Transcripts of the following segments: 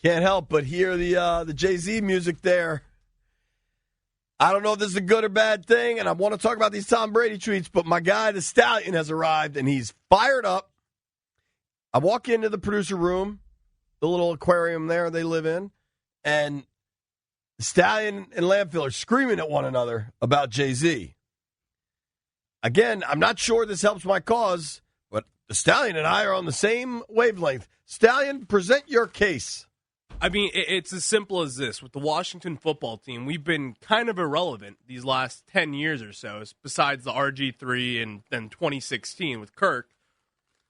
Can't help but hear the Jay-Z music there. I don't know if this is a good or bad thing, and I want to talk about these Tom Brady tweets, but my guy, the Stallion, has arrived, and he's fired up. I walk into the producer room, the little aquarium there they live in, and the Stallion and Landfill are screaming at one another about Jay-Z. Again, I'm not sure this helps my cause, but the Stallion and I are on the same wavelength. Stallion, present your case. I mean, it's as simple as this. With the Washington football team, we've been kind of irrelevant these last 10 years or so, besides the RG3 and then 2016 with Kirk.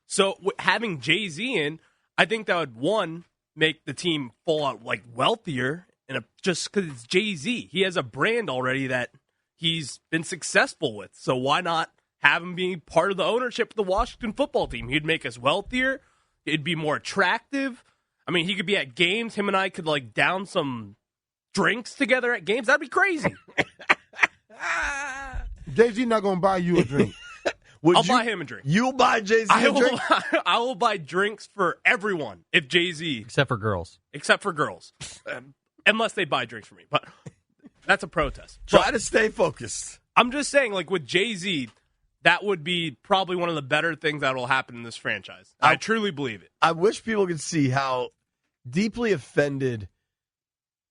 So having Jay-Z in, I think that would, one, make the team fall out wealthier, and just because it's Jay-Z. He has a brand already that he's been successful with. So why not have him be part of the ownership of the Washington football team? He'd make us wealthier. It'd be more attractive. I mean, he could be at games. Him and I could, down some drinks together at games. That'd be crazy. Jay-Z not going to buy you a drink. I'll buy him a drink. You'll buy Jay-Z a drink? I will buy drinks for everyone if Jay-Z... Except for girls. Unless they buy drinks for me. But that's a protest. Try to stay focused. I'm just saying, with Jay-Z... That would be probably one of the better things that will happen in this franchise. I truly believe it. I wish people could see how deeply offended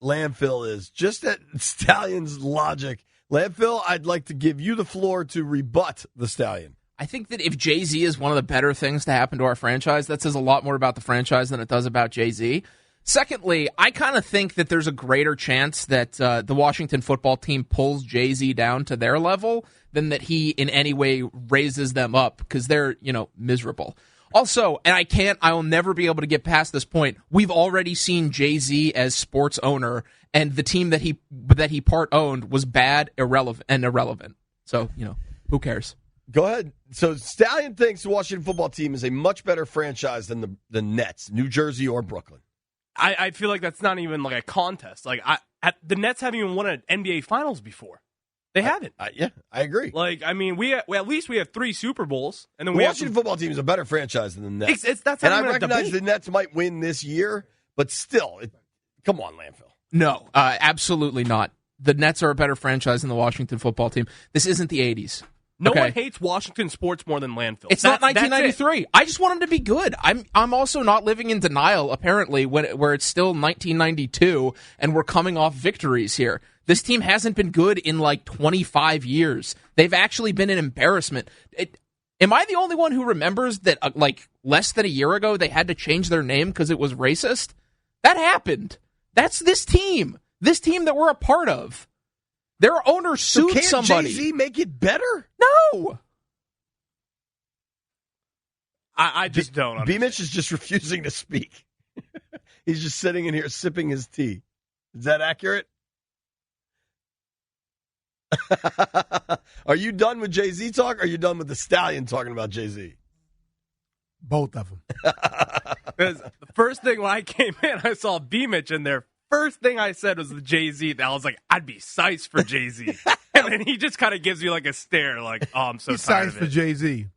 Landfill is. Just at Stallion's logic. Landfill, I'd like to give you the floor to rebut the Stallion. I think that if Jay-Z is one of the better things to happen to our franchise, that says a lot more about the franchise than it does about Jay-Z. Secondly, I kind of think that there's a greater chance that the Washington football team pulls Jay-Z down to their level than that he in any way raises them up because they're, miserable. Also, and I will never be able to get past this point, we've already seen Jay-Z as sports owner, and the team that he part owned was bad, irrelevant. So, who cares? Go ahead. So Stallion thinks the Washington football team is a much better franchise than the Nets, New Jersey or Brooklyn. I feel like that's not even a contest. The Nets haven't even won an NBA Finals before. They haven't. Yeah, I agree. We at least we have 3 Super Bowls, and then the Washington football team is a better franchise than the Nets. That's and not I recognize the Nets might win this year, but still, come on, Landfill. No, absolutely not. The Nets are a better franchise than the Washington football team. This isn't the 80s. No one hates Washington sports more than Landfill. It's not 1993. I just want him to be good. I'm also not living in denial, apparently, where it's still 1992 and we're coming off victories here. This team hasn't been good in 25 years. They've actually been an embarrassment. Am I the only one who remembers that less than a year ago they had to change their name because it was racist? That happened. That's this team that we're a part of. Their owner sued somebody. Jay-Z make it better? No. I just don't understand. B-Mitch is just refusing to speak. He's just sitting in here sipping his tea. Is that accurate? Are you done with Jay-Z talk, or are you done with the Stallion talking about Jay-Z? Both of them. The first thing when I came in, I saw B-Mitch in there. First thing I said was the Jay-Z. I was like, I'd be psyched for Jay-Z. And then he just kind of gives you a stare, oh, I'm so tired of it. He's psyched for Jay-Z.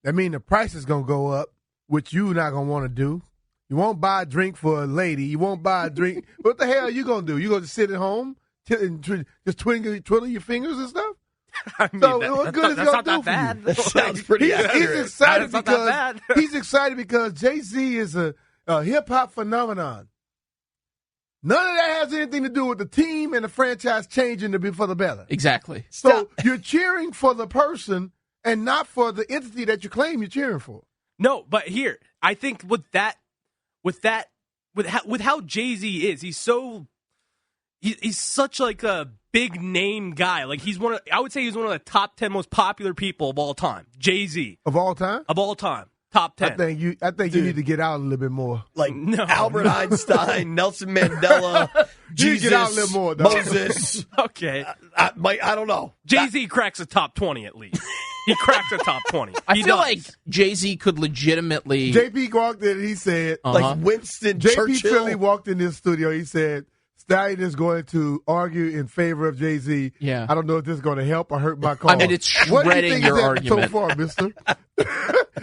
That means the price is going to go up, which you're not going to want to do. You won't buy a drink for a lady. You won't buy a drink. What the hell are you going to do? You going to sit at home and just twiddle your fingers and stuff? I mean, what good is it going to do for you? That sounds pretty accurate. He's excited because Jay-Z is a hip-hop phenomenon. None of that has anything to do with the team and the franchise changing to be for the better. Exactly. So you're cheering for the person and not for the entity that you claim you're cheering for. No, but here, I think with how Jay-Z is, he's such a big name guy. I would say he's one of the top 10 most popular people of all time. Jay-Z. Of all time? Of all time. Top 10. I think you need to get out a little bit more. Albert Einstein, Nelson Mandela, Jesus, get out a little more, dog. Moses. Okay. I don't know. Jay-Z cracks a top 20 at least. He cracks a top 20. I feel like Jay-Z could legitimately... JP walked in and he said... Winston JP Churchill. Philly walked in this studio. He said, Stallion is going to argue in favor of Jay-Z. Yeah. I don't know if this is going to help or hurt my cause. I mean, it's shredding your argument so far, mister?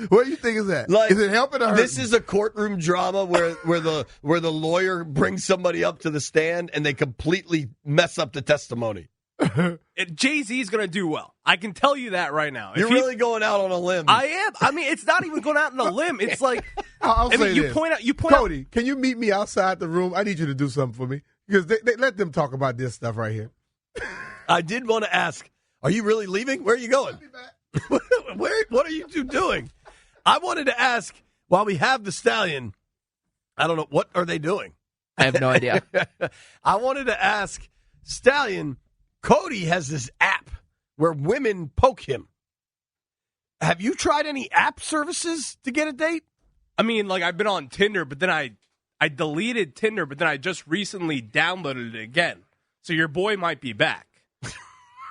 What do you think is that? Like, is it helping or hurting? This is a courtroom drama where the lawyer brings somebody up to the stand and they completely mess up the testimony. Jay-Z's going to do well. I can tell you that right now. You're really going out on a limb. I am. I mean, it's not even going out on a limb. It's like I'll say you this. point out. Cody, can you meet me outside the room? I need you to do something for me because they let them talk about this stuff right here. I did want to ask, are you really leaving? Where are you going? What are you two doing? I wanted to ask, while we have the Stallion, I don't know, what are they doing? I have no idea. I wanted to ask Stallion, Cody has this app where women poke him. Have you tried any app services to get a date? I mean, like, I've been on Tinder, but then I deleted Tinder, but then I just recently downloaded it again. So your boy might be back.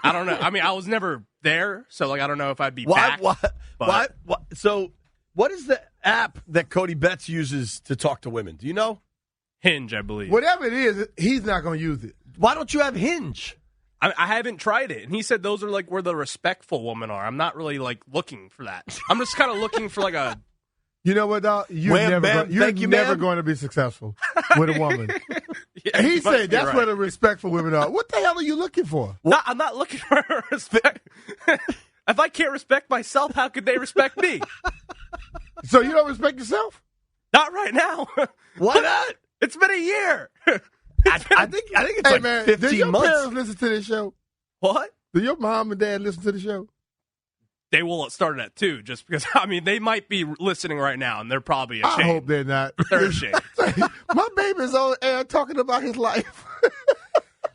I don't know. I mean, I was never there, so, like, I don't know if I'd be back. Why? So, what is the app that Cody Betts uses to talk to women? Do you know? Hinge, I believe. Whatever it is, he's not going to use it. Why don't you have Hinge? I haven't tried it, and he said those are like where the respectful women are. I'm not really like looking for that. I'm just kind of looking for like a. You know what, dog? You're never going to be succul with a woman. Yeah, he said that's where the respectful women are. What the hell are you looking for? No, I'm not looking for respect. If I can't respect myself, how could they respect me? So you don't respect yourself? Not right now. Why not? It's been a year. I think it's like man, 15 do your months. parents listen to this show? What? Do your mom and dad listen to the show? They will start at 2, just because, I mean, they might be listening right now, and they're probably ashamed. I hope they're not. They're ashamed. My baby's on air talking about his life.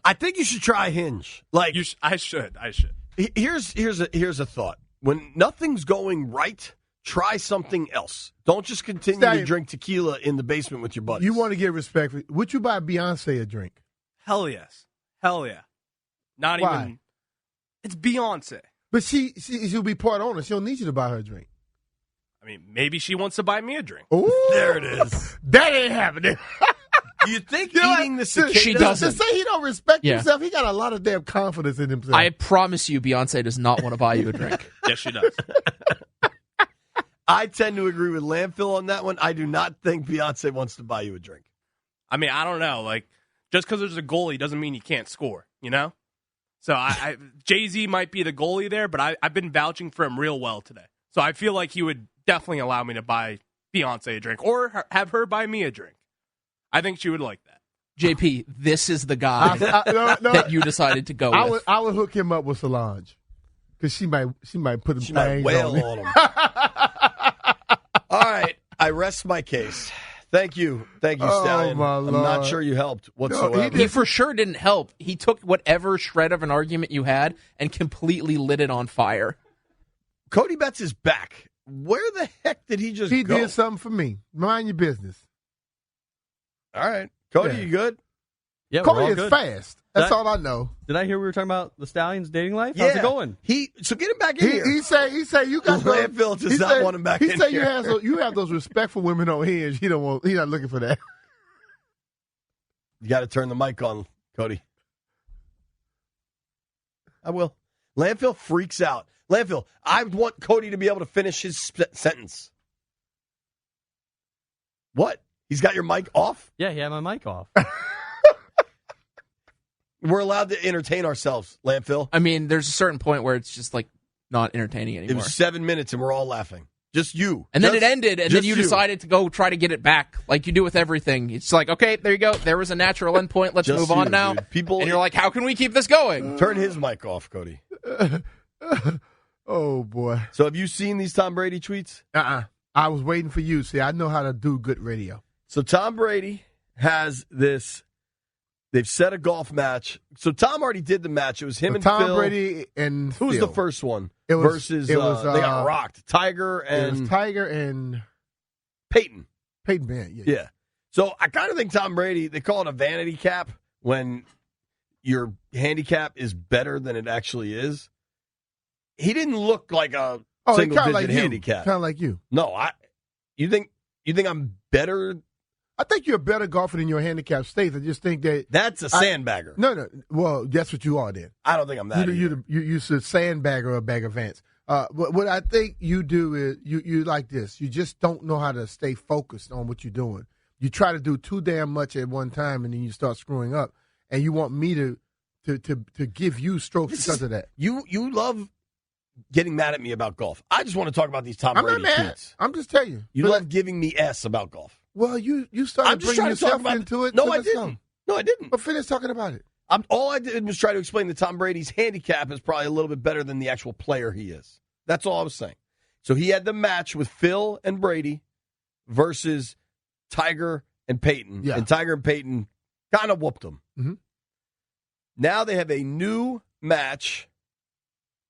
I think you should try Hinge. Like I should. Here's a thought. When nothing's going right, try something else. Don't just continue to drink tequila in the basement with your buddies. You want to get respect. Would you buy Beyonce a drink? Hell yes. Hell yeah. Not Why? even. It's Beyonce. But she'll be part owner. She'll need you to buy her a drink. I mean, maybe she wants to buy me a drink. Ooh, There it is. That ain't happening. Do you think eating the cicada? She doesn't. To say he don't respect himself, he got a lot of damn confidence in himself. I promise you, Beyonce does not want to buy you a drink. Yes, she does. I tend to agree with Landfill on that one. I do not think Beyonce wants to buy you a drink. I mean, I don't know. Like, just because there's a goalie doesn't mean you can't score, you know? So Jay-Z might be the goalie there, but I've been vouching for him real well today. So I feel like he would definitely allow me to buy Beyonce a drink or have her buy me a drink. I think she would like that. JP, this is the guy that you decided to go with. I would hook him up with Solange because she might put him. She might wail on him. All right, I rest my case. Thank you, Stallion. My Lord. I'm not sure you helped whatsoever. He for sure didn't help. He took whatever shred of an argument you had and completely lit it on fire. Cody Betts is back. Where the heck did he just go? He did something for me. Mind your business. All right. Cody, Yeah. you good? Yeah, we're Cody all is good. fast. That's all I know. Did I hear we were talking about the Stallion's dating life? How's it going? So get him back in here. He say you got Landfill does not want him back in He say here. you have those respectful women on Hinge. He not looking for that. You got to turn the mic on, Cody. I will. Landfill freaks out. Landfill, I want Cody to be able to finish his sentence. What? He's got your mic off? Yeah, he had my mic off. We're allowed to entertain ourselves, Landfill. I mean, there's a certain point where it's just like not entertaining It anymore. was 7 minutes and we're all laughing. Just you. And then it ended, and then you just decided to go try to get it back, like you do with everything. It's like, okay, there you go. There was a natural end point. Let's Just move on you, now. dude. People- and you're like, how can we keep this going? Turn his mic off, Cody. Oh boy. So have you seen these Tom Brady tweets? I was waiting for you. See, I know how to do good radio. So Tom Brady has this. They've set a golf match. So Tom already did the match. It was him and Tom Phil. Brady and Who was Phil. the first one? It was- versus it was, they got rocked. Tiger It was and Tiger and Peyton. Peyton Manning. Yeah. So I kind of think Tom Brady, they call it a vanity cap when your handicap is better than it actually is. He didn't look like a single digit handicap. Kind of like you. No, you think I'm better I think you're a better golfer than your handicap states. I just think that That's a sandbagger. No. Well, that's what you are then. I don't think I'm that. You should sandbagger a bag of Vance. What I think you do is you like this. You just don't know how to stay focused on what you're doing. You try to do too damn much at one time, and then you start screwing up. And you want me to give you strokes because of that. You love getting mad at me about golf. I just want to talk about these Tom Brady tweets. I'm just telling you. You love giving me S about golf. Well, you started bringing yourself into it. No, I didn't. No, I didn't. But finish talking about it. All I did was try to explain that Tom Brady's handicap is probably a little bit better than the actual player he is. That's all I was saying. So he had the match with Phil and Brady versus Tiger and Peyton. Yeah. And Tiger and Peyton kind of whooped him. Mm-hmm. Now they have a new match.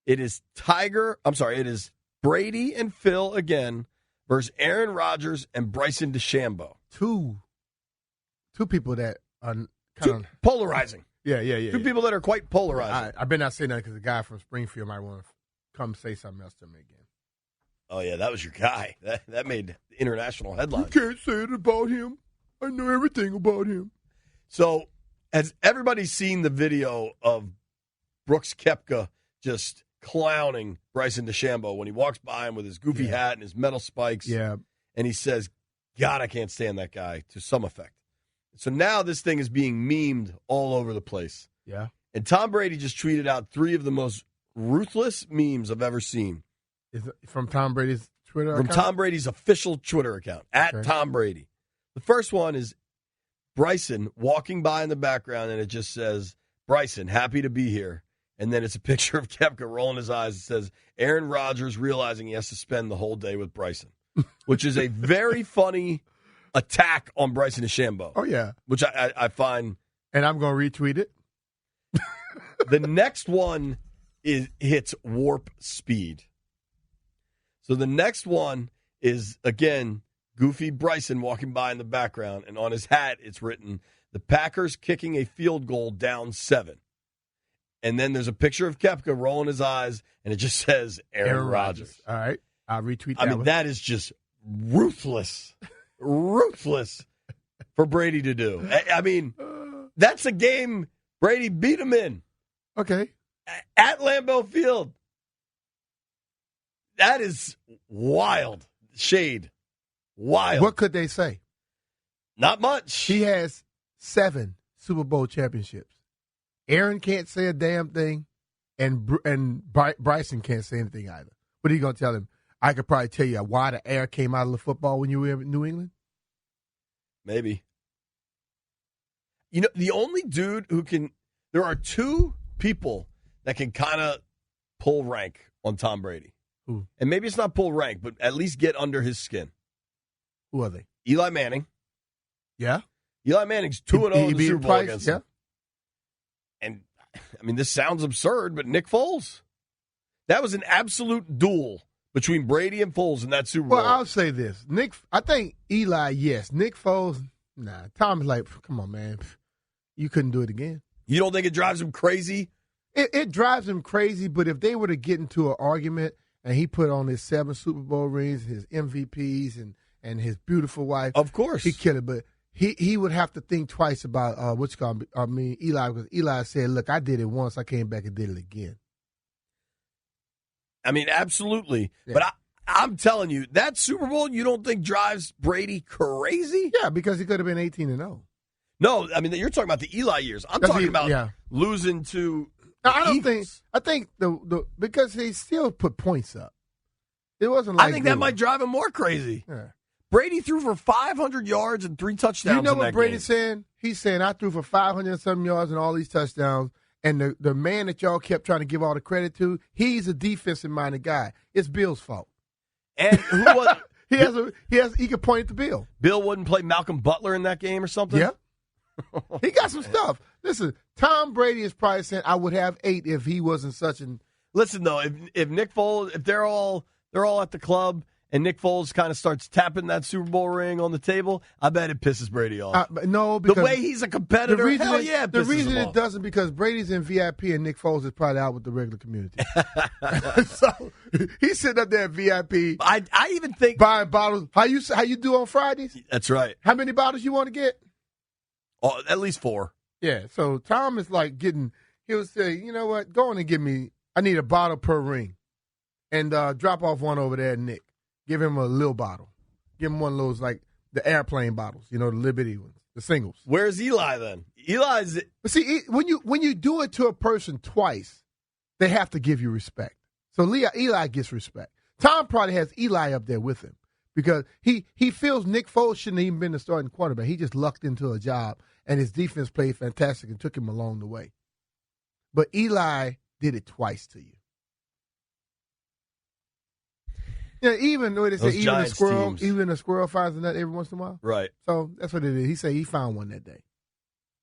It is Brady and Phil again versus Aaron Rodgers and Bryson DeChambeau. Two people that are kind of polarizing. Yeah. Two people that are quite polarizing. I better not say that because the guy from Springfield might want to come say something else to me again. Oh, yeah, that was your guy. That made international headlines. You can't say it about him. I know everything about him. So, has everybody seen the video of Brooks Koepka just clowning Bryson DeChambeau when he walks by him with his goofy hat and his metal spikes? Yeah. And he says, God, I can't stand that guy, to some effect. So now this thing is being memed all over the place. Yeah. And Tom Brady just tweeted out 3 of the most ruthless memes I've ever seen. Is it from Tom Brady's Twitter account? From Tom Brady's official Twitter account, at Tom Brady. The first one is Bryson walking by in the background, and it just says, Bryson, happy to be here. And then it's a picture of Koepka rolling his eyes. It says, Aaron Rodgers realizing he has to spend the whole day with Bryson, which is a very funny attack on Bryson DeChambeau. Oh, yeah. Which I find. And I'm going to retweet it. The next one hits warp speed. So the next one is, again, goofy Bryson walking by in the background, and on his hat it's written, the Packers kicking a field goal down 7. And then there's a picture of Koepka rolling his eyes, and it just says Aaron Rodgers. All right. I'll retweet that. I mean, that is just ruthless for Brady to do. I mean, that's a game Brady beat him in. Okay. At Lambeau Field. That is wild. Shade. Wild. What could they say? Not much. He has 7 Super Bowl championships. Aaron can't say a damn thing, and Bryson can't say anything either. What are you going to tell him? I could probably tell you why the air came out of the football when you were in New England. Maybe. You know, the only dude who can – there are 2 people that can kind of pull rank on Tom Brady. Who? And maybe it's not pull rank, but at least get under his skin. Who are they? Eli Manning. Yeah? Eli Manning's 2-0 in the Super Bowl against him. And, I mean, this sounds absurd, but Nick Foles. That was an absolute duel between Brady and Foles in that Super Bowl. Well, I'll say this. I think Eli, yes. Nick Foles, nah. Tom's like, come on, man. You couldn't do it again. You don't think it drives him crazy? It drives him crazy, but if they were to get into an argument and he put on his 7 Super Bowl rings, his MVPs, and his beautiful wife. Of course. He'd kill it, but he would have to think twice about Eli, because Eli said, look, I did it once, I came back and did it again. I mean, absolutely. Yeah. But I'm telling you, that Super Bowl, you don't think drives Brady crazy? Yeah, because he could have been 18-0. No, I mean, you're talking about the Eli years. I'm talking about losing to I don't think. I think the because he still put points up. It wasn't like I think that might drive him more crazy. Yeah. Brady threw for 500 yards and 3 touchdowns. You know in what that Brady's game. saying? He's saying I threw for 500 and something yards and all these touchdowns. And the man that y'all kept trying to give all the credit to, he's a defensive-minded guy. It's Bill's fault. And who was he could point it to Bill. Bill wouldn't play Malcolm Butler in that game or something? Yeah. He got some stuff. Listen, Tom Brady is probably saying I would have 8 if he wasn't such an. Listen though, if Nick Foles, if they're all at the club and Nick Foles kind of starts tapping that Super Bowl ring on the table, I bet it pisses Brady off. No, because the way he's a competitor, the reason it reason him it off. doesn't because Brady's in VIP and Nick Foles is probably out with the regular community. So he's sitting up there at VIP. I even think buying bottles. How you do on Fridays? That's right. How many bottles you want to get? Oh, at least 4. Yeah. So Tom is like he'll say, you know what? Go on and I need a bottle per ring. And drop off one over there, Nick. Give him a little bottle. Give him one of those, like, the airplane bottles, the Liberty ones, the singles. Where's Eli then? Eli's... But see, when you do it to a person twice, they have to give you respect. So Eli gets respect. Tom probably has Eli up there with him because he feels Nick Foles shouldn't have even been the starting quarterback. He just lucked into a job, and his defense played fantastic and took him along the way. But Eli did it twice to you. Yeah, even though they say even a squirrel finds a nut every once in a while. Right. So that's what it is. He said he found one that day.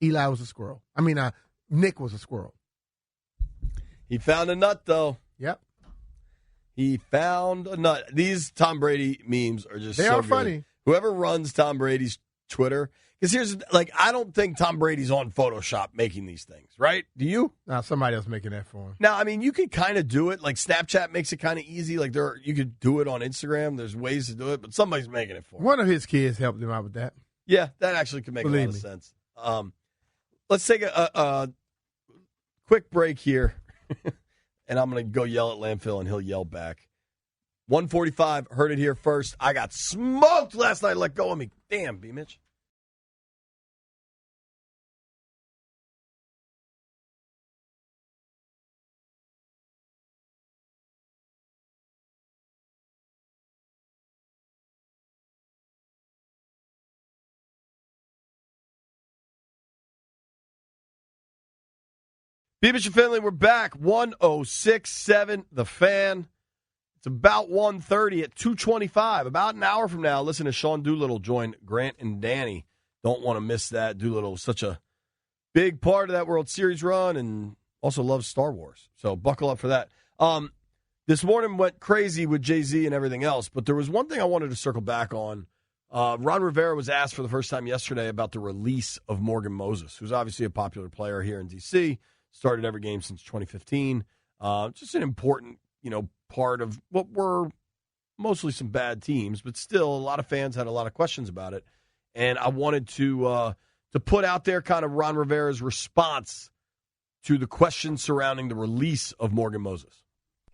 Eli was a squirrel. Nick was a squirrel. He found a nut, though. Yep. He found a nut. These Tom Brady memes are just so funny. Whoever runs Tom Brady's Twitter, because I don't think Tom Brady's on Photoshop making these things, right? Do you? No, somebody else making that for him. Now, you could kind of do it. Like Snapchat makes it kind of easy. Like you could do it on Instagram. There's ways to do it, but somebody's making it for him. One of his kids helped him out with that. Yeah, that actually could make a lot of sense. Let's take a quick break here, and I'm going to go yell at Landfill, and he'll yell back. 145, heard it here first. I got smoked last night. Let go of me. Damn, B-Mitch. B-Mitch and Finley, we're back. 106.7 The Fan. It's about 1:30 at 2:25. About an hour from now, listen to Sean Doolittle join Grant and Danny. Don't want to miss that. Doolittle is such a big part of that World Series run and also loves Star Wars. So buckle up for that. This morning went crazy with Jay-Z and everything else, but there was one thing I wanted to circle back on. Ron Rivera was asked for the first time yesterday about the release of Morgan Moses, who's obviously a popular player here in D.C., started every game since 2015. Just an important, part of what were mostly some bad teams, but still a lot of fans had a lot of questions about it. And I wanted to put out there kind of Ron Rivera's response to the questions surrounding the release of Morgan Moses.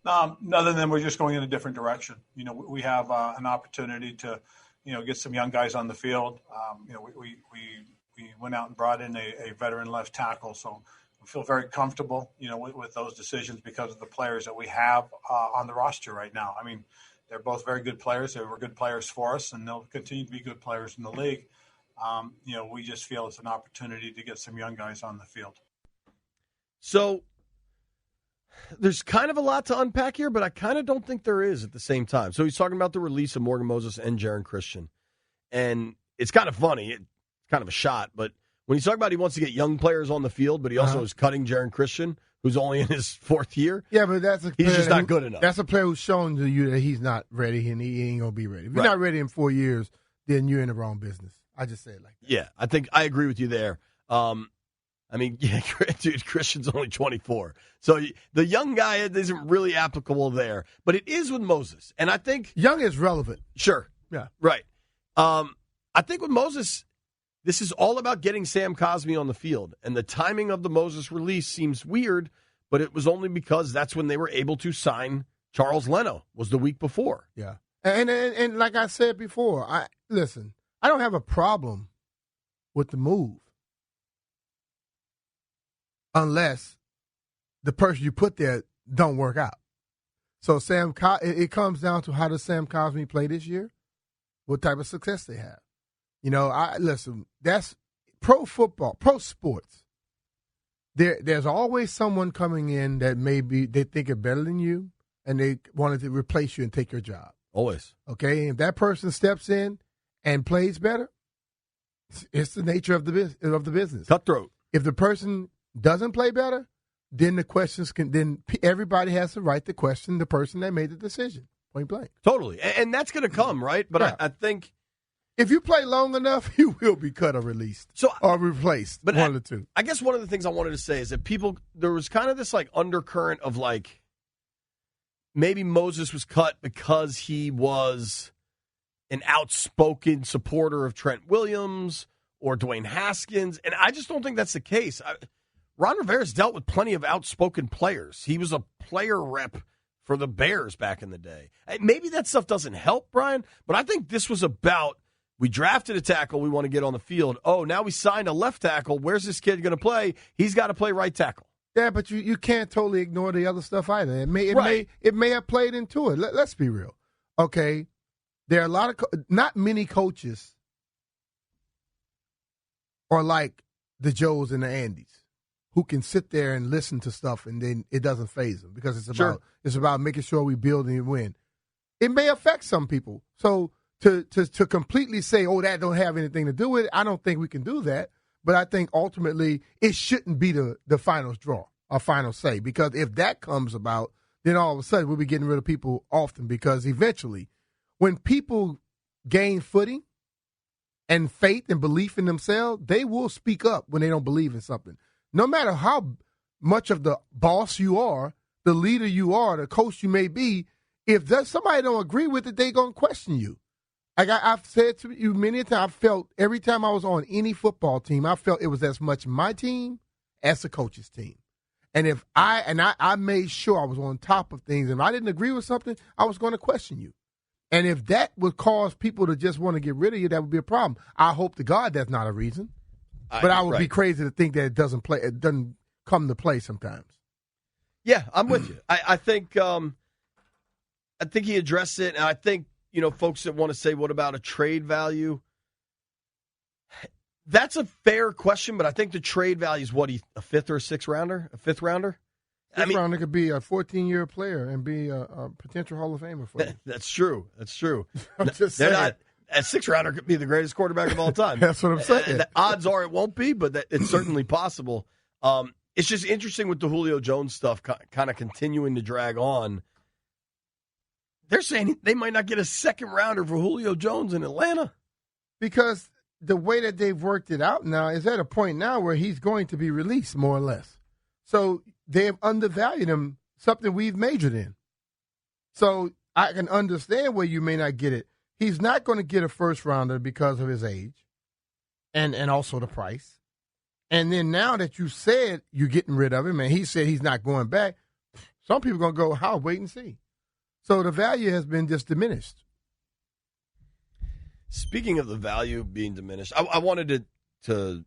Other than we're just going in a different direction. We have an opportunity to, get some young guys on the field. We went out and brought in a veteran left tackle, so we feel very comfortable, with those decisions because of the players that we have on the roster right now. They're both very good players. They were good players for us, and they'll continue to be good players in the league. We just feel it's an opportunity to get some young guys on the field. So there's kind of a lot to unpack here, but I kind of don't think there is at the same time. So he's talking about the release of Morgan Moses and Jaron Christian. And it's kind of funny. It's kind of a shot, but when he's talking about he wants to get young players on the field, but he also is cutting Jaron Christian, who's only in his 4th year. Yeah, but he's just not good enough. That's a player who's shown to you that he's not ready and he ain't going to be ready. If you're not ready in 4 years, then you're in the wrong business. I just say it like that. Yeah, I think I agree with you there. Dude, Christian's only 24. So the young guy isn't really applicable there. But it is with Moses. And I think young is relevant. Sure. Yeah. Right. I think with Moses, this is all about getting Sam Cosmi on the field. And the timing of the Moses release seems weird, but it was only because that's when they were able to sign Charles Leno, was the week before. Yeah. And like I said before, I don't have a problem with the move unless the person you put there don't work out. So it comes down to how does Sam Cosmi play this year? What type of success they have? That's pro football, pro sports. There's always someone coming in that they think are better than you, and they wanted to replace you and take your job. Always. Okay, if that person steps in and plays better, it's the nature of the business. Cutthroat. If the person doesn't play better, then everybody has the right to question the person that made the decision. point blank. Totally. And that's going to come, right? But Yeah. I think If you play long enough, you will be cut or released or replaced. But one of the two. I guess one of the things I wanted to say is that there was kind of this like undercurrent of like maybe Moses was cut because he was an outspoken supporter of Trent Williams or Dwayne Haskins, and I just don't think that's the case. Ron Rivera's dealt with plenty of outspoken players. He was a player rep for the Bears back in the day. Maybe that stuff doesn't help, Brian, but I think this was about we drafted a tackle we want to get on the field. Oh, now we signed a left tackle. Where's this kid going to play? He's got to play right tackle. Yeah, but you can't totally ignore the other stuff either. It may have played into it. Let's be real. Okay, there are a lot of not many coaches are like the Joes and the Andys who can sit there and listen to stuff and then it doesn't faze them because it's about making sure we build and win. It may affect some people. So to completely say, oh, that don't have anything to do with it, I don't think we can do that. But I think ultimately it shouldn't be the final draw, or final say, because if that comes about, then all of a sudden we'll be getting rid of people often because eventually when people gain footing and faith and belief in themselves, they will speak up when they don't believe in something. No matter how much of the boss you are, the leader you are, the coach you may be, if somebody don't agree with it, they're going to question you. Like I've said to you many times, I felt every time I was on any football team, I felt it was as much my team as the coach's team. And if I made sure I was on top of things, and if I didn't agree with something, I was going to question you. And if that would cause people to just want to get rid of you, that would be a problem. I hope to God that's not a reason. But I would be crazy to think that it doesn't come to play sometimes. Yeah, I'm with you. I think he addressed it, and I think folks that want to say, what about a trade value? That's a fair question, but I think the trade value is a fifth or a sixth rounder? A fifth rounder? Fifth rounder could be a 14-year player and be a potential Hall of Famer for you. That's true. I'm just saying. A sixth rounder could be the greatest quarterback of all time. That's what I'm saying. The odds are it won't be, but it's certainly possible. It's just interesting with the Julio Jones stuff kind of continuing to drag on. They're saying they might not get a second rounder for Julio Jones in Atlanta. Because the way that they've worked it out now is at a point now where he's going to be released, more or less. So they have undervalued him, something we've majored in. So I can understand where you may not get it. He's not going to get a first rounder because of his age and also the price. And then now that you said you're getting rid of him and he said he's not going back, some people are going to go, how? Wait and see. So the value has been just diminished. Speaking of the value being diminished, I wanted to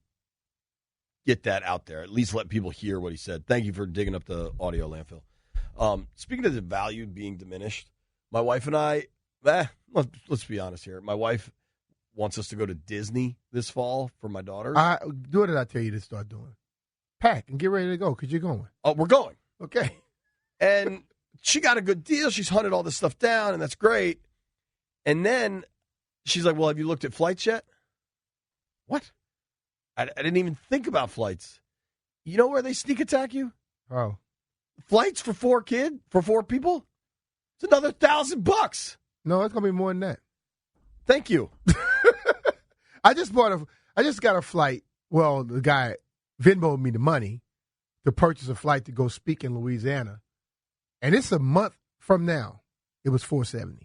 get that out there, at least let people hear what he said. Thank you for digging up the audio landfill. Speaking of the value being diminished, my wife and I, let's be honest here. My wife wants us to go to Disney this fall for my daughters. What did I tell you to start doing? Pack and get ready to go because you're going. Oh, we're going. Okay. And she got a good deal. She's hunted all this stuff down, and that's great. And then she's like, well, have you looked at flights yet? What? I didn't even think about flights. You know where they sneak attack you? Oh. Flights for four people? It's another $1,000. No, it's going to be more than that. Thank you. I just got a flight. Well, the guy Venmo'd me the money to purchase a flight to go speak in Louisiana. And it's a month from now. It was $470.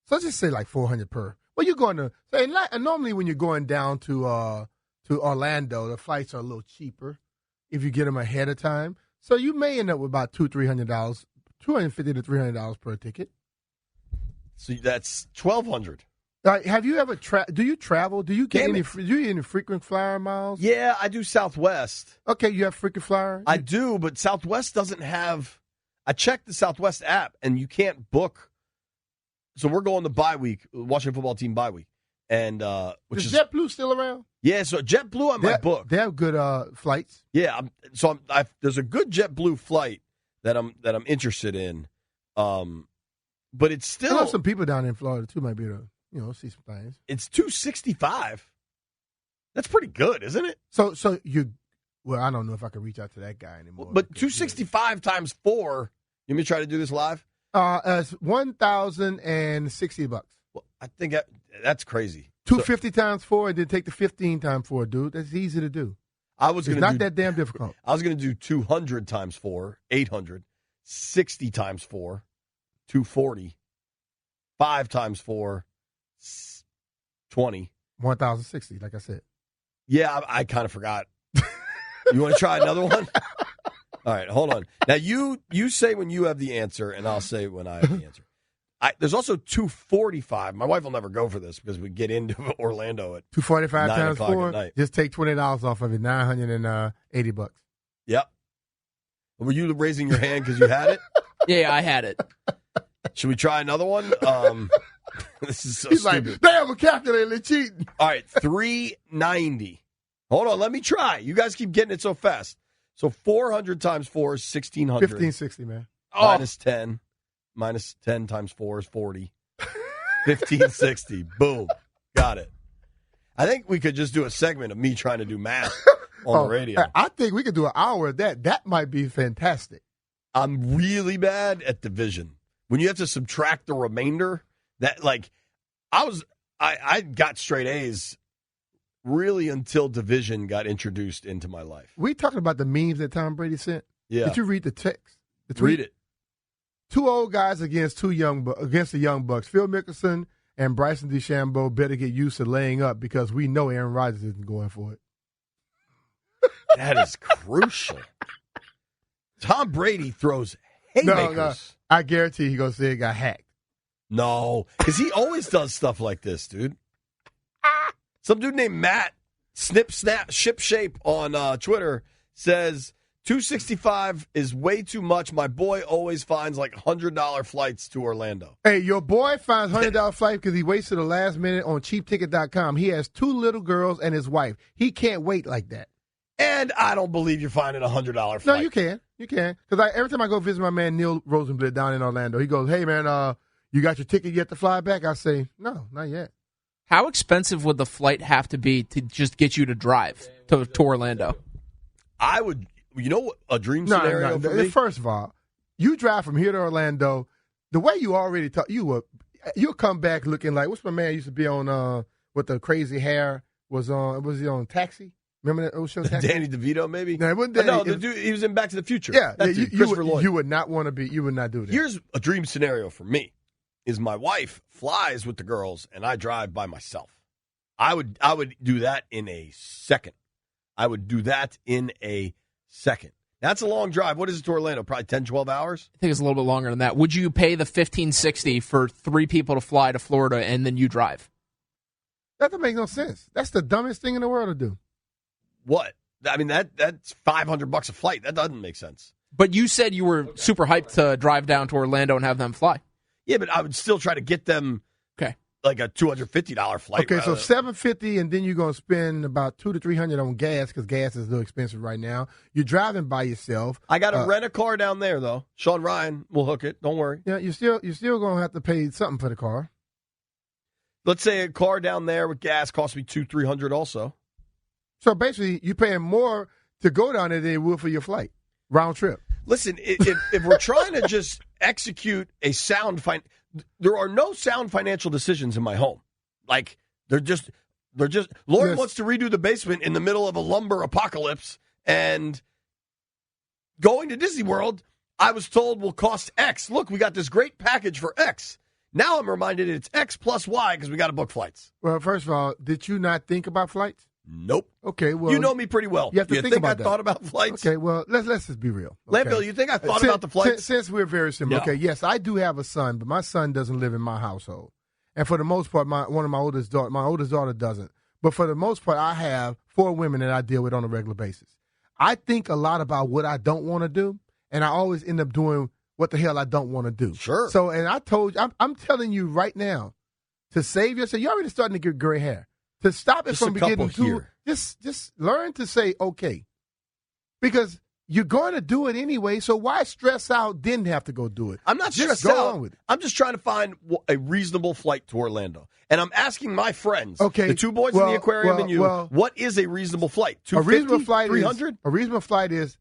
So let's just say like $400 per. Well, you're going to say normally when you're going down to Orlando, the flights are a little cheaper if you get them ahead of time. So you may end up with about $250 to $300 per ticket. So that's $1,200. Have you ever do you travel? Do you get any frequent flyer miles? Yeah, I do Southwest. Okay, you have frequent flyer? I do, but Southwest doesn't have. I checked the Southwest app, and you can't book. So we're going the bye week, Washington football team bye week, and is JetBlue still around? Yeah, so JetBlue I might book. They have good flights. Yeah, there's a good JetBlue flight that I'm interested in, but it's still. I know some people down in Florida too might be able to see some things. It's $265. That's pretty good, isn't it? So you. Well, I don't know if I can reach out to that guy anymore. But $265 times 4. You want me to try to do this live? It's $1,060. Well, I think that's crazy. 250 times 4, and then take the 15 times 4, dude. That's easy to do. It's not that damn difficult. I was going to do 200 times 4, 800. 60 times 4, 240. 5 times 4, 20. 1,060, like I said. Yeah, I kind of forgot. You want to try another one? All right, hold on. Now, you say when you have the answer, and I'll say when I have the answer. There's also 245. My wife will never go for this because we get into Orlando at 245 9 times o'clock 4. at night. Just take $20 off of it, $980. Yep. Were you raising your hand because you had it? Yeah, I had it. Should we try another one? This is so He's stupid. like, damn, a calculator cheating. All right, 390. Hold on, let me try. You guys keep getting it so fast. So 400 times 4 is 1,600. 1,560, man. Minus 10. Minus 10 times 4 is 40. 1,560. Boom. Got it. I think we could just do a segment of me trying to do math on the radio. I think we could do an hour of that. That might be fantastic. I'm really bad at division. When you have to subtract the remainder, that like I got straight A's really until division got introduced into my life. We talking about the memes that Tom Brady sent? Yeah. Did you read the text? The tweet? Read it. 2 old guys against the young Bucks. Phil Mickelson and Bryson DeChambeau better get used to laying up because we know Aaron Rodgers isn't going for it. That is crucial. Tom Brady throws haymakers. No, I guarantee he gonna say it got hacked. No, because he always does stuff like this, dude. Some dude named Matt Snip Snap Ship Shape on Twitter says 265 is way too much. My boy always finds like $100 flights to Orlando. Hey, your boy finds $100 flight because he wasted the last minute on cheapticket.com. He has 2 little girls and his wife. He can't wait like that. And I don't believe you're finding $100 flight. No, you can. You can. Because every time I go visit my man Neil Rosenblatt down in Orlando, he goes, hey, man, you got your ticket yet to fly back? I say, no, not yet. How expensive would the flight have to be to just get you to drive to Orlando? I would, you know what, a dream scenario for me? First of all, you drive from here to Orlando, the way you already talk, you'll come back looking like, what's my man used to be on with the crazy hair, was he on Taxi? Remember that old show, Taxi? Danny DeVito, maybe? No, it wasn't Danny. No, the dude, he was in Back to the Future. Yeah, Christopher Lloyd. You would not want to be, you would not do that. Here's a dream scenario for me, is my wife flies with the girls and I drive by myself. I would do that in a second. That's a long drive. What is it to Orlando? Probably 10, 12 hours? I think it's a little bit longer than that. Would you pay the $1,560 for 3 people to fly to Florida and then you drive? That doesn't make no sense. That's the dumbest thing in the world to do. What? I mean, that's $500 a flight. That doesn't make sense. But you said you were super hyped to drive down to Orlando and have them fly. Yeah, but I would still try to get them like a $250 flight. Okay, so $750, and then you're going to spend about $200 to $300 on gas because gas is a little expensive right now. You're driving by yourself. I got to rent a car down there, though. Sean Ryan will hook it. Don't worry. Yeah, you're still going to have to pay something for the car. Let's say a car down there with gas costs me $200-$300 also. So basically, you're paying more to go down there than you would for your flight, round trip. Listen, if we're trying to just execute a sound there are no sound financial decisions in my home. Like they're just. Lauren wants to redo the basement in the middle of a lumber apocalypse, and going to Disney World, I was told will cost X. Look, we got this great package for X. Now I'm reminded it's X plus Y because we got to book flights. Well, first of all, did you not think about flights? Nope. Okay, well, you know me pretty well. You have to think about I thought about flights? Okay, well, let's just be real. Okay? Landfill, you think I thought about the flights? Since we're very similar. No. Okay, yes, I do have a son, but my son doesn't live in my household. And for the most part, my oldest daughter doesn't. But for the most part, I have 4 women that I deal with on a regular basis. I think a lot about what I don't want to do, and I always end up doing what the hell I don't want to do. Sure. So, and I'm telling you right now, to save yourself, you're already starting to get gray hair. To stop it Just from a couple getting too, just learn to say okay, because you're going to do it anyway. So why stress out? Then have to go do it. I'm not just stressed go out. on with it. I'm just trying to find a reasonable flight to Orlando, and I'm asking my friends, okay, the 2 boys in the aquarium and you, what is a reasonable flight? A reasonable flight 300? A reasonable flight is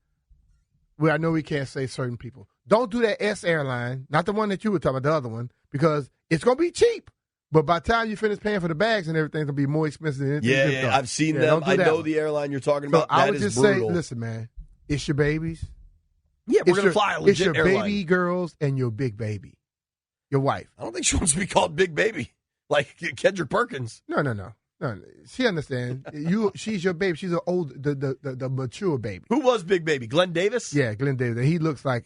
well, I know we can't say certain people. Don't do that S airline, not the one that you were talking about, the other one, because it's going to be cheap. But by the time you finish paying for the bags and everything, it's going to be more expensive than anything. Yeah, I've seen them. I know the airline you're talking about. I that would is just brutal. say, listen, man, it's your babies. Yeah, we're going to fly a legit It's your airline. baby girls and your big baby, your wife. I don't think she wants to be called Big Baby, like Kendrick Perkins. No. She understands. She's your baby. She's the mature baby. Who was Big Baby? Glenn Davis? Yeah, Glenn Davis. He looks like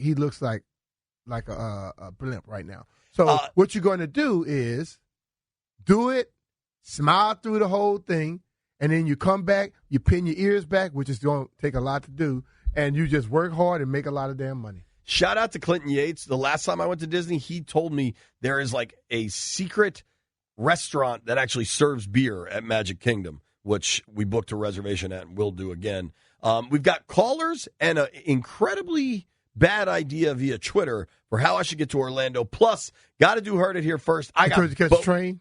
a blimp right now. So what you're going to do is do it, smile through the whole thing, and then you come back, you pin your ears back, which is going to take a lot to do, and you just work hard and make a lot of damn money. Shout out to Clinton Yates. The last time I went to Disney, he told me there is like a secret restaurant that actually serves beer at Magic Kingdom, which we booked a reservation at and will do again. We've got callers and an incredibly bad idea via Twitter for how I should get to Orlando. Plus, got to do Heard It Here first. I got to catch a train?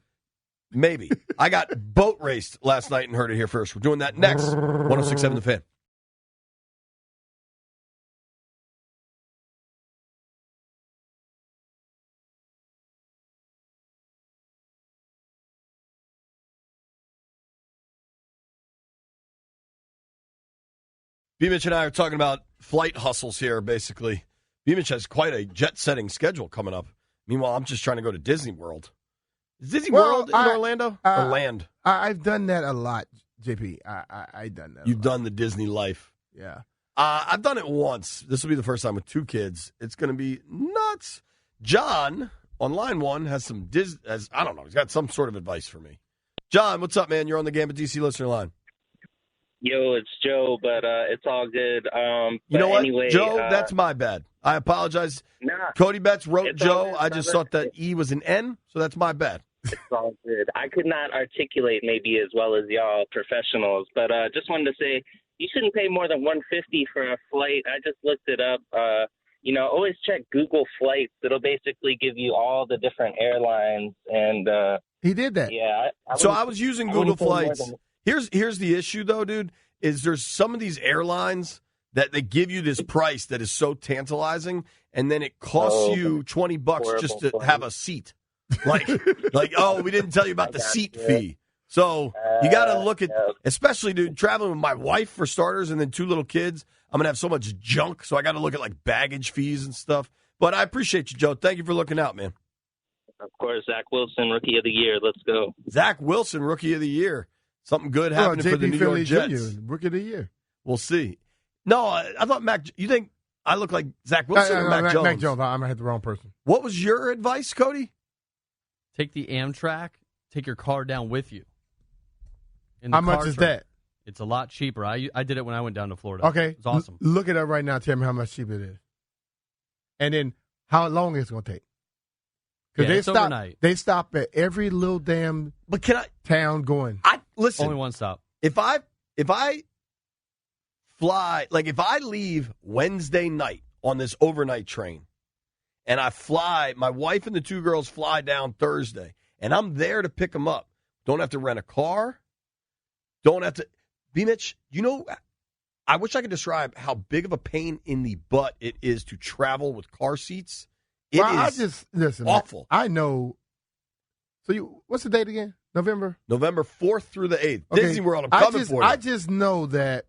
Maybe. I got boat raced last night and Heard It Here first. We're doing that next. 106.7 The Fan. B-Mitch and I are talking about flight hustles here, basically. B-Mitch has quite a jet-setting schedule coming up. Meanwhile, I'm just trying to go to Disney World. Is Disney World in Orlando? Or land? I've done that a lot, JP. I've done that. You've done the Disney life. Yeah. I've done it once. This will be the first time with 2 kids. It's going to be nuts. John, on line 1, has some I don't know. He's got some sort of advice for me. John, what's up, man? You're on the Gambit DC listener line. Yo, it's Joe, but it's all good. You know what, anyway, Joe? That's my bad. I apologize. Nah, Cody Betts wrote Joe. I just brother. thought that E was an N, so that's my bad. It's all good. I could not articulate maybe as well as y'all professionals, but just wanted to say you shouldn't pay more than $150 for a flight. I just looked it up. Always check Google Flights. It'll basically give you all the different airlines. And he did that. Yeah. I was using Google Flights. Here's the issue, though, dude, is there's some of these airlines that they give you this price that is so tantalizing, and then it costs you $20 just to have a seat. Like, we didn't tell you about the seat fee. So you got to look at, especially, dude, traveling with my wife for starters and then 2 little kids. I'm going to have so much junk, so I got to look at, like, baggage fees and stuff. But I appreciate you, Joe. Thank you for looking out, man. Of course, Zach Wilson, Rookie of the Year. Let's go. Zach Wilson, Rookie of the Year. Something good happening for the New York Jets. Jr., Rookie of the Year. We'll see. No, I thought Mac. You think I look like Zach Wilson or Mac Jones? Mac Jones. I might have the wrong person. What was your advice, Cody? Take the Amtrak. Take your car down with you. How much is that? It's a lot cheaper. I did it when I went down to Florida. Okay. It's awesome. Look it up right now. Tell me how much cheaper it is. And then how long it's going to take. Because overnight. They stop at every little damn town going. Listen. Only one stop. If I fly, like if I leave Wednesday night on this overnight train and I fly, my wife and the 2 girls fly down Thursday and I'm there to pick them up. Don't have to rent a car. Don't have to. B-Mitch, I wish I could describe how big of a pain in the butt it is to travel with car seats. It is awful. Man, I know. So what's the date again? November 4th through the 8th. Okay. Disney World, I'm coming for you. I just know that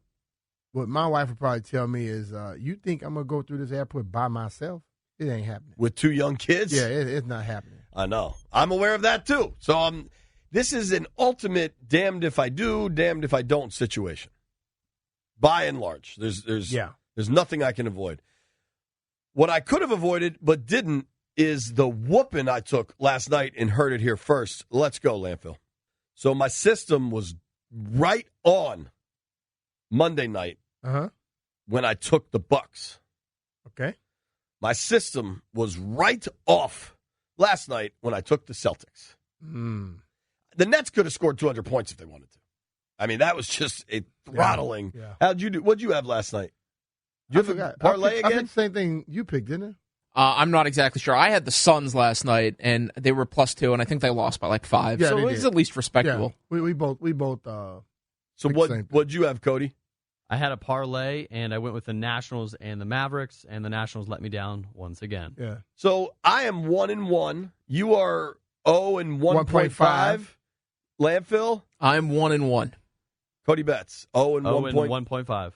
what my wife would probably tell me is, you think I'm going to go through this airport by myself? It ain't happening. With 2 young kids? Yeah, it's not happening. I know. I'm aware of that, too. So this is an ultimate damned if I do, damned if I don't situation. By and large. There's nothing I can avoid. What I could have avoided but didn't is the whooping I took last night and Heard It Here first. Let's go, Landfill. So my system was right on Monday night when I took the Bucks. Okay. My system was right off last night when I took the Celtics. The Nets could have scored 200 points if they wanted to. I mean, that was just a throttling. Yeah. How'd you do? What'd you have last night? Did you have a parlay again? I picked the same thing you picked, didn't I? I'm not exactly sure. I had the Suns last night, and they were +2, and I think they lost by like 5. Yeah, so it was at least respectable. Yeah. We both. So what'd you have, Cody? I had a parlay, and I went with the Nationals and the Mavericks, and the Nationals let me down once again. Yeah. So I am 1-1. You are 0-1.5. 1.5. Landfill. I'm 1-1. Cody Betts 0-1. 1.5.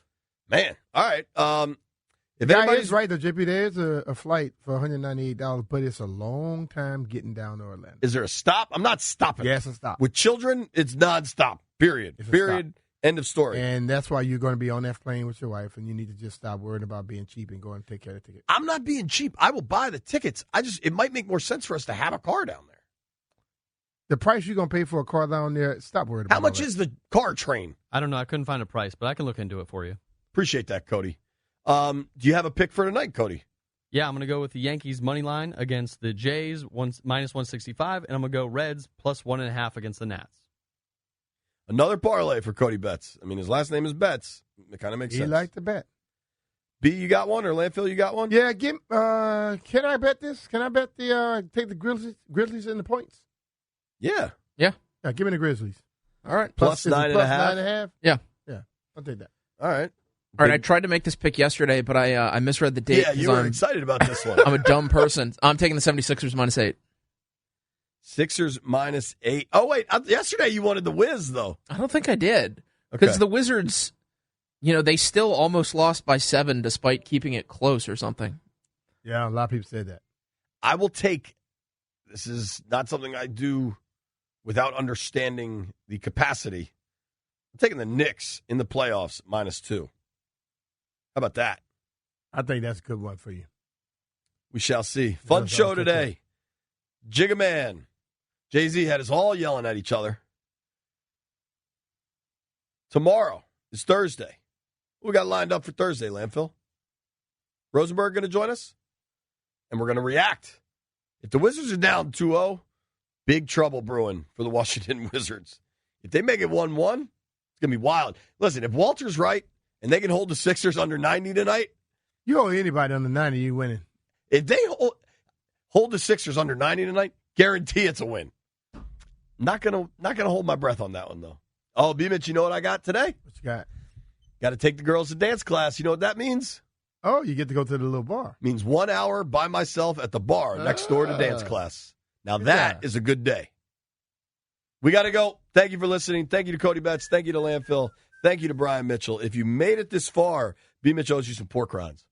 Man, all right. If That anybody's is right, though, JP. There is a flight for $198, but it's a long time getting down to Orlando. Is there a stop? I'm not stopping. Yes, a stop. With children, it's nonstop. Period. It's a Period. End of story. And that's why you're going to be on that plane with your wife, and you need to just stop worrying about being cheap and go and take care of the ticket. I'm not being cheap. I will buy the tickets. It might make more sense for us to have a car down there. The price you're going to pay for a car down there, stop worrying about How much all that. is the car train? I don't know. I couldn't find a price, but I can look into it for you. Appreciate that, Cody. Do you have a pick for tonight, Cody? Yeah, I'm going to go with the Yankees money line against the Jays, minus 165, and I'm going to go Reds plus 1.5 against the Nats. Another parlay for Cody Betts. I mean, his last name is Betts. It kind of makes sense. He liked to bet. B, you got one? Or Landfill, you got one? Yeah, can I bet this? Can I bet take the Grizzlies in the points? Yeah. Yeah, give me the Grizzlies. All right. Plus 9.5. 9.5? Yeah. Yeah, I'll take that. All right. All right, I tried to make this pick yesterday, but I misread the date. Yeah, you were excited about this one. I'm a dumb person. I'm taking the 76ers minus 8. Sixers minus 8. Oh, wait. Yesterday you wanted the Wiz, though. I don't think I did. Because Okay. the Wizards, they still almost lost by 7 despite keeping it close or something. Yeah, a lot of people said that. I will take, this is not something I do without understanding the capacity. I'm taking the Knicks in the playoffs minus 2. How about that? I think that's a good one for you. We shall see. Fun show today. Jigga Man. Jay-Z had us all yelling at each other. Tomorrow is Thursday. What we got lined up for Thursday, Landfill? Rosenberg going to join us? And we're going to react. If the Wizards are down 2-0, big trouble brewing for the Washington Wizards. If they make it 1-1, it's going to be wild. Listen, if Walter's right and they can hold the Sixers under 90 tonight. You hold anybody under 90, you winning. If they hold the Sixers under 90 tonight, guarantee it's a win. Not gonna hold my breath on that one, though. Oh, B-Mitch, you know what I got today? What you got? Got to take the girls to dance class. You know what that means? Oh, you get to go to the little bar. Means 1 hour by myself at the bar next door to dance class. Now that is a good day. We got to go. Thank you for listening. Thank you to Cody Betts. Thank you to Landfill. Thank you to Brian Mitchell. If you made it this far, B-Mitch owes you some pork rinds.